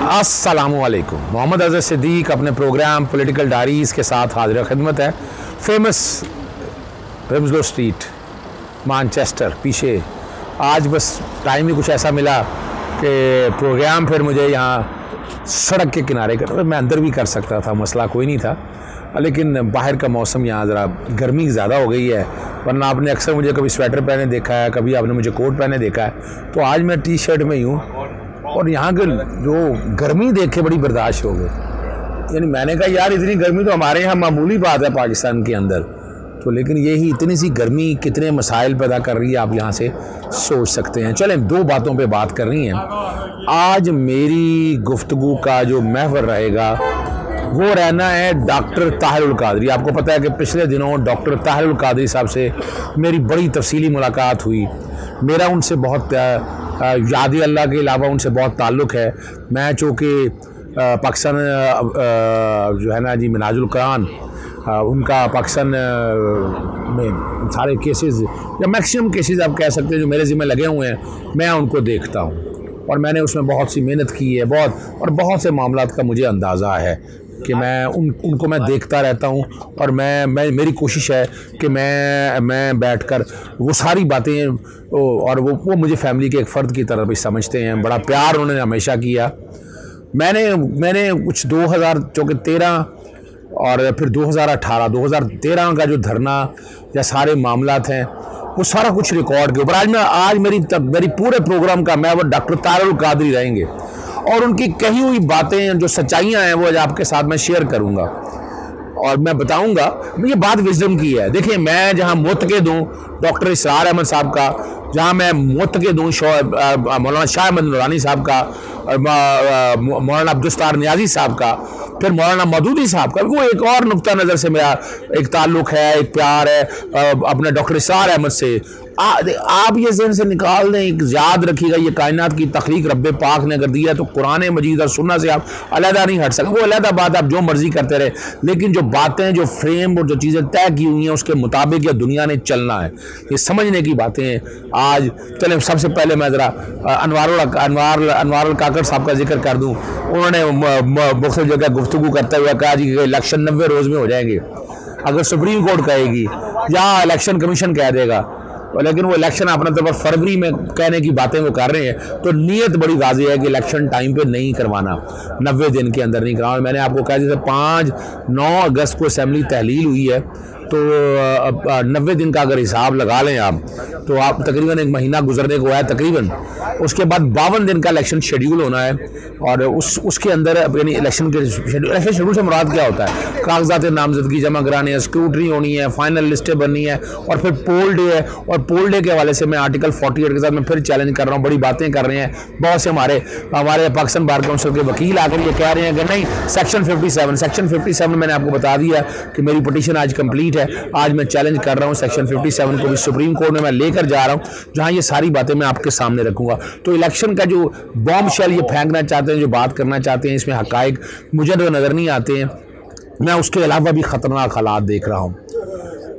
अस्सलामुअलैकुम। मोहम्मद अज़हर सिद्दीक अपने programme political diaries के साथ हाजिर खिदमत है। फेमस रिम्सलो स्ट्रीट मैनचेस्टर पीछे। आज बस टाइम ही कुछ ऐसा मिला कि प्रोग्राम फिर मुझे यहाँ सड़क के किनारे कर, मैं अंदर भी कर सकता था, मसला कोई नहीं था, लेकिन बाहर का मौसम यहाँ ज़रा गर्मी ज़्यादा हो गई है। वरना आपने अक्सर मुझे कभी स्वेटर पहने देखा है, कभी आपने मुझे कोट पहने देखा है, तो आज मैं टी शर्ट में ही हूँ और यहाँ के जो गर्मी देख के बड़ी बर्दाश्त हो गई। यानी मैंने कहा यार इतनी गर्मी तो हमारे यहाँ मामूली बात है पाकिस्तान के अंदर, तो लेकिन यही इतनी सी गर्मी कितने मसाइल पैदा कर रही है, आप यहाँ से सोच सकते हैं। चलें, दो बातों पे बात कर रही हैं। आज मेरी गुफ्तगू का जो महवर रहेगा वो रहना है डॉक्टर ताहिरुल कादरी। आपको पता है कि पिछले दिनों डॉक्टर ताहिरुल कादरी साहब से मेरी बड़ी तफसीली मुलाकात हुई। मेरा उनसे बहुत याद अल्लाह के अलावा उनसे बहुत ताल्लुक़ है। मैं चूँकि पाकिस्तान जो है ना जी मिनाजुल कुरान, उनका पाकिस्तान में सारे केसेस या मैक्सिमम केसेस आप कह सकते हैं जो मेरे ज़िम्मे लगे हुए हैं, मैं उनको देखता हूँ और मैंने उसमें बहुत सी मेहनत की है, बहुत से मामलात का मुझे अंदाज़ा है कि मैं उनको मैं देखता रहता हूँ और मेरी कोशिश है कि मैं बैठकर वो सारी बातें, और वो मुझे फैमिली के एक फ़र्द की तरह भी समझते हैं। बड़ा प्यार उन्होंने हमेशा किया। मैंने कुछ 2013 और फिर 2013 का जो धरना या सारे मामलात हैं वो सारा कुछ रिकॉर्ड के ऊपर आज मेरी पूरे प्रोग्राम का मैं वो डॉक्टर ताहिरुल कादरी रहेंगे और उनकी कही हुई बातें जो सच्चाइयाँ हैं वो आज आपके साथ मैं शेयर करूँगा और मैं बताऊँगा। ये बात विजडम की है। देखिए, मैं जहाँ मुतक़िद हूँ डॉक्टर इसरार अहमद साहब का, जहाँ मैं मुतक़िद हूँ मौलाना शाह अहमद नूरानी साहब का, मौलाना अब्दुस्तार नियाज़ी साहब का, फिर मौलाना मदूदी साहब का, वो एक और नुक्ता नज़र से मेरा एक ताल्लुक़ है, एक प्यार है अपने डॉक्टर इसरार अहमद से। आप ये ज़हन से निकाल दें, एक याद रखिएगा, ये कायनात की तख्लीक रब्बे पाक ने कर दिया तो कुरान मजीद और सुन्ना से आप अलहदा नहीं हट सकते। वो अलहदा बात आप जो मर्जी करते रहे, लेकिन जो बातें, जो फ्रेम और जो चीज़ें तय की हुई हैं उसके मुताबिक या दुनिया ने चलना है, ये समझने की बातें हैं। आज चलें, सबसे पहले मैं ज़रा अनवारुल काकड़ साहब का जिक्र कर दूँ। उन्होंने मुख्तलिफ जगह गुफ्तगू करते हुए कहा जी कि इलेक्शन 90 रोज़ में हो जाएंगे, अगर सुप्रीम कोर्ट कहेगी या इलेक्शन कमीशन कह देगा, लेकिन वो इलेक्शन अपने तौर पर फरवरी में कहने की बातें वो कर रहे हैं, तो नीयत बड़ी वाज़ेह है कि इलेक्शन टाइम पे नहीं करवाना, 90 दिन के अंदर नहीं करवाना। मैंने आपको कहा जैसे 5-9 अगस्त को असेंबली तहलील हुई है, तो 90 दिन का अगर हिसाब लगा लें आप, तो आप तकरीबन एक महीना गुजरने को है तकरीबन। उसके बाद 52 दिन का इलेक्शन शेड्यूल होना है और उसके अंदर यानी इलेक्शन शेड्यूल से मुराद क्या होता है? कागजात नामजदगी जमा कराने हैं, स्क्रूटनी होनी है, फाइनल लिस्टें बननी है और फिर पोल डे है। और पोल डे के हवाले से मैं आर्टिकल 48 के साथ मैं फिर चैलेंज कर रहा हूँ, बड़ी बातें कर रहे हैं। बहुत से हमारे पाकिस्तान बार काउंसिल के वकील आकर ये कह रहे हैं कि नहीं, सेक्शन 57 मैंने आपको बता दिया कि मेरी पटिशन आज कंप्लीट है। आज मैं चैलेंज कर रहा हूँ सेक्शन 57 को भी सुप्रीम कोर्ट में मैं लेकर जा रहा हूँ, जहाँ ये सारी बातें मैं आपके सामने रखूँगा। तो इलेक्शन का जो बॉम्ब शेल ये फेंकना चाहते हैं, जो बात करना चाहते हैं, इसमें हकायक मुझे तो नज़र नहीं आते हैं। मैं उसके अलावा भी ख़तरनाक हालात देख रहा हूँ।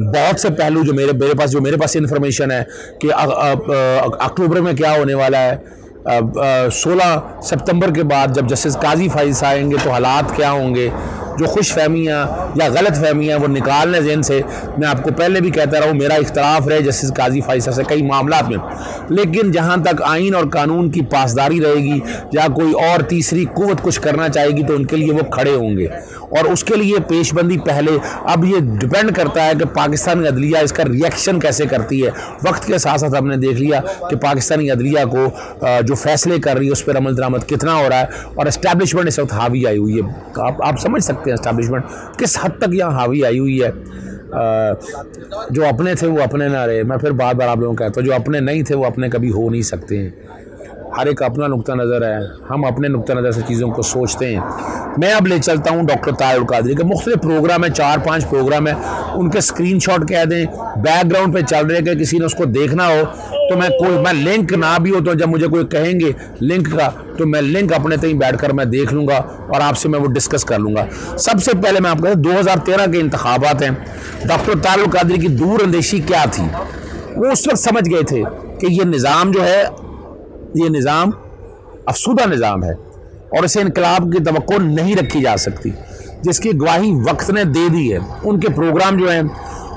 बहुत से पहलू जो मेरे पास इन्फॉर्मेशन है कि अक्टूबर में क्या होने वाला है, 16 सितंबर के बाद जब जस्टिस काजी फाइज आएंगे तो हालात क्या होंगे, जो खुश फहमियाँ या गलत फहमियाँ वो निकालने ज़हन से। मैं आपको पहले भी कहता रहा हूँ, मेरा इख्तलाफ रहे जस्टिस काजी फाइज से कई मामलात में, लेकिन जहाँ तक आइन और कानून की पासदारी रहेगी या कोई और तीसरी कुव्वत कुछ करना चाहेगी तो उनके लिए वो खड़े होंगे और उसके लिए पेशबंदी पहले। अब ये डिपेंड करता है कि पाकिस्तानी अदलिया इसका रिएक्शन कैसे करती है। वक्त के साथ साथ हमने देख लिया कि पाकिस्तानी अदलिया को जो फैसले कर रही है उस पर अमल दरामद कितना हो रहा है और इस्टेब्लिशमेंट इस वक्त हावी आई हुई है। आप समझ सकते हैं इस्टेब्लिशमेंट किस हद तक यहाँ हावी आई हुई है। जो अपने थे वो अपने ना रहे। मैं फिर बार बार आप लोगों को कहता हूँ, जो अपने नहीं थे वो अपने कभी हो नहीं सकते हैं। हर एक अपना नुक्ता नज़र है, हम अपने नुक्ता नज़र से चीज़ों को सोचते हैं। मैं अब ले चलता हूँ डॉक्टर ताहिरुल कादरी के मुख्तलिफ प्रोग्राम है, 4-5 प्रोग्राम है, उनके स्क्रीनशॉट कह दें, बैकग्राउंड पे चल रहे कि किसी ने उसको देखना हो तो मैं लिंक ना भी हो तो जब मुझे कोई कहेंगे लिंक का तो मैं लिंक अपने तक बैठकर मैं देख लूँगा और आपसे मैं वो डिस्कस कर लूँगा। सबसे पहले मैं आपको 2013 के इंतखाबात हैं। डॉक्टर ताहिरुल कादरी की दूर अंदेशी क्या थी, वो उस वक्त समझ गए थे कि ये निज़ाम जो है, ये निज़ाम अफसूदा निज़ाम है, और इसे इनकलाब की तवक्को नहीं रखी जा सकती, जिसकी गवाही वक्त ने दे दी है। उनके प्रोग्राम जो हैं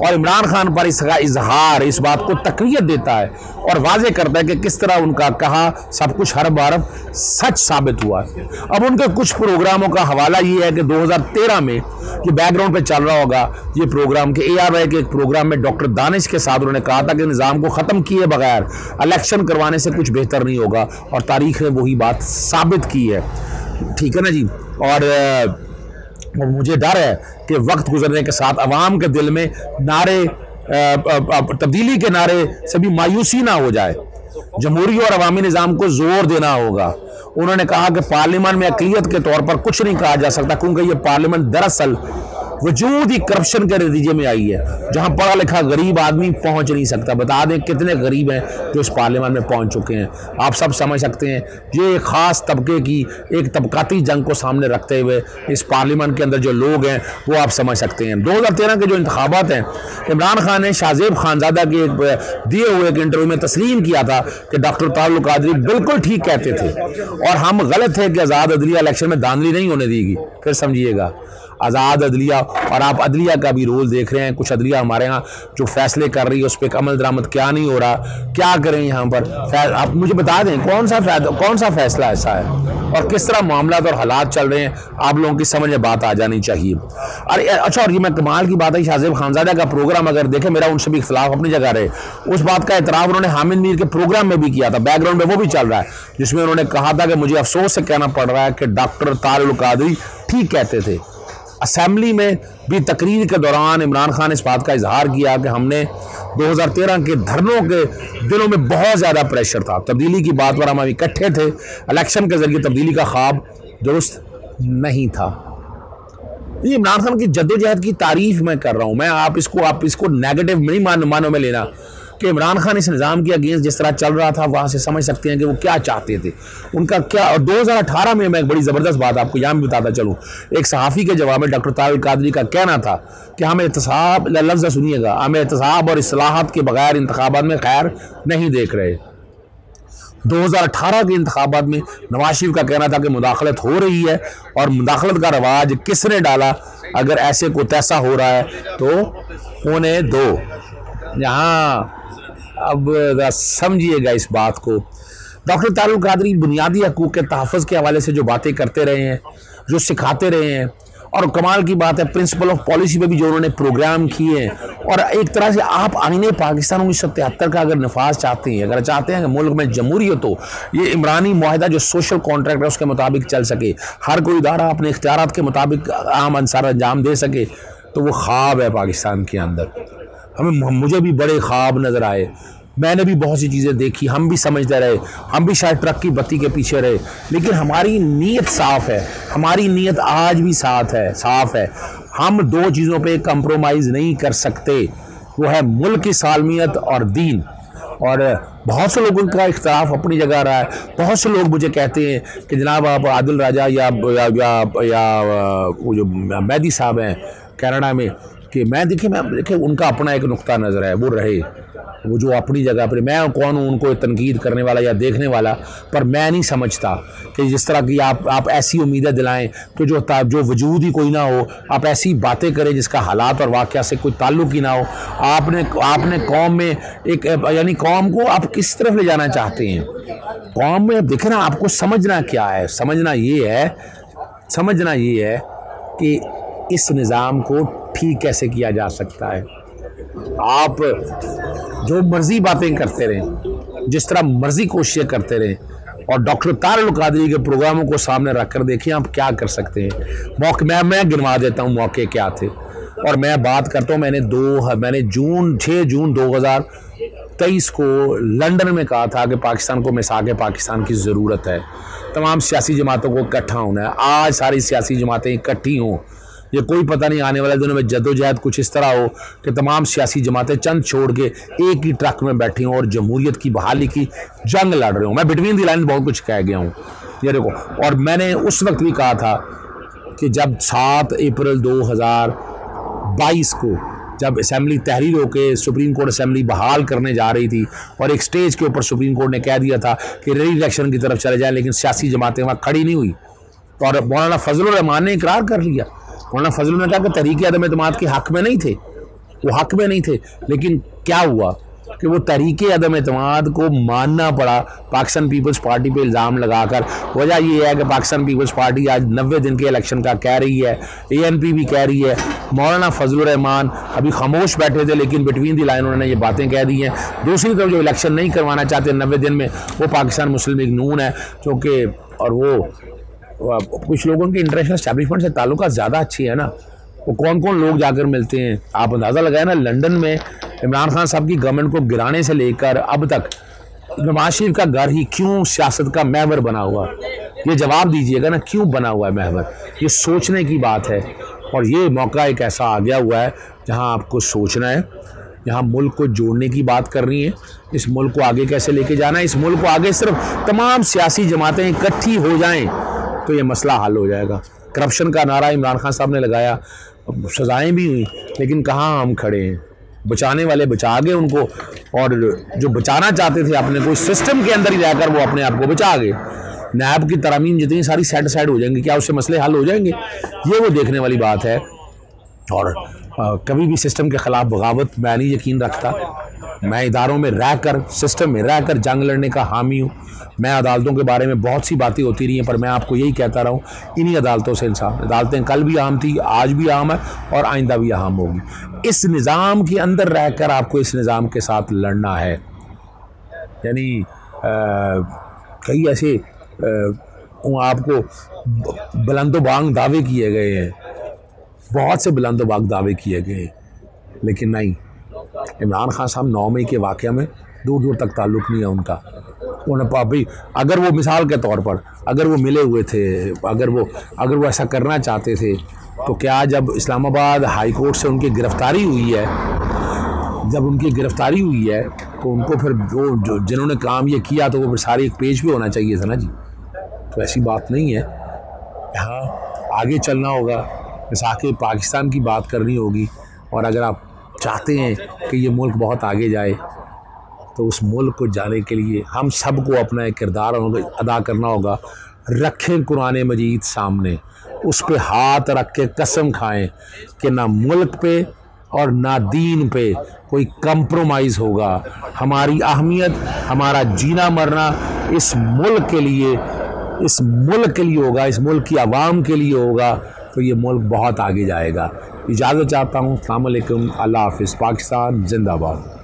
और इमरान खान पर इसका इजहार इस बात को तक़वियत देता है और वाज़े करता है कि किस तरह उनका कहा सब कुछ हर बार सच साबित हुआ है। अब उनके कुछ प्रोग्रामों का हवाला ये है कि 2013 में जो बैकग्राउंड पे चल रहा होगा ये प्रोग्राम के ARY के एक प्रोग्राम में डॉक्टर दानिश के साथ उन्होंने कहा था कि निज़ाम को ख़त्म किए बगैर इलेक्शन करवाने से कुछ बेहतर नहीं होगा, और तारीख़ ने वही बात साबित की है। ठीक है ना जी। और मुझे डर है कि वक्त गुजरने के साथ अवाम के दिल में नारे तब्दीली के नारे से भी मायूसी ना हो जाए। जमहूरी और अवामी निज़ाम को जोर देना होगा। उन्होंने कहा कि पार्लियामेंट में अक़लियत के तौर पर कुछ नहीं कहा जा सकता, क्योंकि ये पार्लियामेंट दरअसल वजूद ही करप्शन के नतीजे में आई है, जहां पढ़ा लिखा गरीब आदमी पहुंच नहीं सकता। बता दें कितने गरीब हैं जो इस पार्लियामेंट में पहुंच चुके हैं, आप सब समझ सकते हैं। ये एक ख़ास तबके की एक तबकाती जंग को सामने रखते हुए इस पार्लियामेंट के अंदर जो लोग हैं वो आप समझ सकते हैं। 2013 के जो इंतखाबात हैं, इमरान खान ने शाहजेब खानजादा के दिए हुए एक इंटरव्यू में तस्लीम किया था कि डॉक्टर तारुल कादरी बिल्कुल ठीक कहते थे और हम गलत थे कि आज़ाद अदलिया इलेक्शन में धांधली नहीं होने देगी। फिर समझिएगा, आज़ाद अदलिया, और आप अदलिया का भी रोल देख रहे हैं। कुछ अदलिया हमारे यहाँ जो फैसले कर रही है उस पर अमल दरामद क्या नहीं हो रहा, क्या करें यहाँ पर। आप मुझे बता दें कौन सा फैसला ऐसा है और किस तरह मामला और हालात चल रहे हैं, आप लोगों की समझ में बात आ जानी चाहिए। अरे अच्छा, और ये मैं कमाल की बात है, शाहजेब खानजादा का प्रोग्राम अगर देखें, मेरा उनसे भी इख्तिलाफ अपनी जगह रहे, उस बात का एतराफ़ उन्होंने हामिद मीर के प्रोग्राम में भी किया था, बैकग्राउंड में वो भी चल रहा है, जिसमें उन्होंने कहा था कि मुझे अफसोस से कहना पड़ रहा है कि डॉक्टर तारुल कादरी ठीक कहते थे। असेंबली में भी तकरीर के दौरान इमरान खान ने इस बात का इजहार किया कि हमने 2013 के धरनों के दिनों में बहुत ज़्यादा प्रेशर था, तब्दीली की बात पर हम इकट्ठे थे, इलेक्शन के जरिए तब्दीली का ख्वाब दुरुस्त नहीं था। ये इमरान खान की जद्दोजहद की तारीफ मैं कर रहा हूँ। मैं आप इसको नेगेटिव नहीं मानो में लेना कि इमरान खान इस निज़ाम के अगेंस्ट जिस तरह चल रहा था वहाँ से समझ सकते हैं कि वो क्या चाहते थे, उनका क्या। और 2018 में मैं एक बड़ी ज़बरदस्त बात आपको यहाँ भी बताता चलूँ, एक सहाफ़ी के जवाब में डॉक्टर तारुल कादरी का कहना था कि हमें एहतसाब, लफ्ज़ सुनिएगा, हमें एहतसाब और इस्लाहात के बगैर इंतखाबात में खैर नहीं देख रहे। 2018 के इंतखाबात में नवाज शरीफ का कहना था कि मुदाखलत हो रही है और मुदाखलत का रवाज किसने डाला, अगर ऐसे को तैसा हो रहा है तो होने दो। यहाँ अब समझिएगा इस बात को, डॉक्टर तारुल कादरी बुनियादी हकूक़ के तहफ़्फ़ुज़ के हवाले से जो बातें करते रहे हैं, जो सिखाते रहे हैं, और कमाल की बात है प्रिंसिपल ऑफ पॉलिसी पे भी जो उन्होंने प्रोग्राम किए हैं, और एक तरह से आप आईने पाकिस्तान 1973 का अगर नफाज चाहते हैं, अगर चाहते हैं कि मुल्क में जमहूरियत हो, ये इमरानी मुआहिदा जो सोशल कॉन्ट्रैक्ट है उसके मुताबिक चल सके, हर कोई इदारा अपने इख्तियारात के मुताबिक आम अंसार अंजाम दे सके, तो वो ख्वाब है पाकिस्तान के अंदर। मुझे भी बड़े ख्वाब नज़र आए, मैंने भी बहुत सी चीज़ें देखी, हम भी समझते रहे, हम भी शायद ट्रक की बत्ती के पीछे रहे, लेकिन हमारी नीयत साफ़ है, हमारी नीयत आज भी साफ़ है। हम दो चीज़ों पे कंप्रोमाइज़ नहीं कर सकते, वो है मुल्क की सालमियत और दीन। और बहुत से लोगों का इख्तिलाफ अपनी जगह रहा है। बहुत से लोग मुझे कहते हैं कि जनाब आप आदिल राजा या वो जो मेहदी साहब हैं कनाडा में, कि मैं देखिए उनका अपना एक नुक्ता नज़र है, वो रहे, वो जो अपनी जगह पर, मैं कौन हूँ उनको तनकीद करने वाला या देखने वाला, पर मैं नहीं समझता कि जिस तरह की आप ऐसी उम्मीदें दिलाएं कि जो वजूद ही कोई ना हो, आप ऐसी बातें करें जिसका हालात और वाक़या से कोई ताल्लुक़ ही ना हो। आपने कौम में एक यानी कौम को आप किस तरफ ले जाना चाहते हैं, कौम में देखें ना, आपको समझना क्या है, समझना ये है कि इस निज़ाम को ठीक कैसे किया जा सकता है। आप जो मर्जी बातें करते रहें, जिस तरह मर्जी कोशिशें करते रहें, और डॉक्टर तारुल कादरी के प्रोग्रामों को सामने रख कर देखिए आप क्या कर सकते हैं। मौके मैं गिनवा देता हूँ मौके क्या थे, और मैं बात करता हूँ, मैंने 6 जून 2023 को लंदन में कहा था कि पाकिस्तान को मिसाक़ पाकिस्तान की ज़रूरत है, तमाम सियासी जमातों को इकट्ठा होना है। आज सारी सियासी जमातें इकट्ठी हों, ये कोई पता नहीं आने वाले दिनों में जद्दोजहद कुछ इस तरह हो कि तमाम सियासी जमातें चंद छोड़ के एक ही ट्रक में बैठी हों और जमहूरियत की बहाली की जंग लड़ रहे हों। मैं बिटवीन दी लाइन बहुत कुछ कह गया हूँ, ये देखो। और मैंने उस वक्त भी कहा था कि जब 7 अप्रैल 2022 को जब असेंबली तहरीर होकर सुप्रीम कोर्ट असेंबली बहाल करने जा रही थी और एक स्टेज के ऊपर सुप्रीम कोर्ट ने कह दिया था कि री इलेक्शन की तरफ चले जाए, लेकिन सियासी जमातें वहाँ खड़ी नहीं हुई, और मौलाना फजलुर रहमान ने इकरार कर लिया। मौलाना फजलुर ने कहा कि तहरीक अदम एतमाद के हक में नहीं थे, वो हक में नहीं थे, लेकिन क्या हुआ कि वो तहरीक अदम एतमाद को मानना पड़ा पाकिस्तान पीपल्स पार्टी पे इल्ज़ाम लगाकर। वजह ये है कि पाकिस्तान पीपल्स पार्टी आज 90 दिन के इलेक्शन का कह रही है, ANP भी कह रही है, मौलाना फजलुर रहमान अभी खामोश बैठे थे, लेकिन बिटवीन दी लाइन उन्होंने ये बातें कह दी हैं। दूसरी तरफ जो इलेक्शन नहीं करवाना चाहते 90 दिन में, वो पाकिस्तान मुस्लिम लीग नून है, चूँकि और वो कुछ लोगों के इंटरनेशनल एस्टैब्लिशमेंट से ताल्लुकात ज़्यादा अच्छी है ना। वो कौन कौन लोग जाकर मिलते हैं, आप अंदाज़ा लगाए ना। लंदन में इमरान खान साहब की गवर्नमेंट को गिराने से लेकर अब तक नवाज शरीफ का घर ही क्यों सियासत का महवर बना हुआ, ये जवाब दीजिएगा ना, क्यों बना हुआ है महवर? ये सोचने की बात है। और ये मौका एक ऐसा आ गया हुआ है जहां आपको सोचना है, यहाँ मुल्क को जोड़ने की बात करनी है, इस मुल्क को आगे कैसे लेके जाना है। इस मुल्क को आगे सिर्फ तमाम सियासी जमातें इकट्ठी हो जाएं तो ये मसला हल हो जाएगा। करप्शन का नारा इमरान खान साहब ने लगाया, सजाएं भी हुई, लेकिन कहाँ हम खड़े हैं? बचाने वाले बचा गए उनको, और जो बचाना चाहते थे अपने को, इस सिस्टम के अंदर ही रहकर वो अपने आप को बचा गए। नैब की तरमीम जितनी सारी साइड हो जाएंगी, क्या उससे मसले हल हो जाएंगे? ये वो देखने वाली बात है। और कभी भी सिस्टम के ख़िलाफ़ बगावत मैं नहीं यकीन रखता। मैं इदारों में रहकर, सिस्टम में रहकर जंग लड़ने का हामी हूँ। मैं अदालतों के बारे में बहुत सी बातें होती रही हैं, पर मैं आपको यही कहता रहा हूँ, इन्हीं अदालतों से इंसाफ। अदालतें कल भी आम थी, आज भी आम है और आइंदा भी आम होगी। इस निज़ाम के अंदर रहकर आपको इस निज़ाम के साथ लड़ना है। यानी कई ऐसे आपको बुलंदोबांग दावे किए गए हैं, बहुत से बुलंदोबांग दावे किए गए हैं, लेकिन नहीं, इमरान खान साहब 9 मई के वाक़या में दूर दूर तक ताल्लुक़ नहीं है उनका। उन्हें भाई अगर वो मिसाल के तौर पर अगर वो मिले हुए थे, अगर वो ऐसा करना चाहते थे, तो क्या जब इस्लामाबाद हाई कोर्ट से उनकी गिरफ़्तारी हुई है, जब उनकी गिरफ़्तारी हुई है तो उनको फिर जो जिन्होंने काम ये किया तो वो फिर सारे एक पेज पे होना चाहिए था ना जी। तो ऐसी बात नहीं है, यहाँ आगे चलना होगा, आके पाकिस्तान की बात करनी होगी। और अगर आप चाहते हैं कि ये मुल्क बहुत आगे जाए, तो उस मुल्क को जाने के लिए हम सबको अपना एक किरदार अदा करना होगा। रखें कुरान मजीद सामने, उस पे हाथ रख के कसम खाएं कि ना मुल्क पे और ना दीन पे कोई कंप्रोमाइज़ होगा। हमारी अहमियत, हमारा जीना मरना इस मुल्क के लिए होगा, इस मुल्क की आवाम के लिए होगा, तो ये मुल्क बहुत आगे जाएगा। इजाज़त चाहता हूँ। अस्सलाम वालेकुम, अल्लाह हाफ़िज़। पाकिस्तान जिंदाबाद।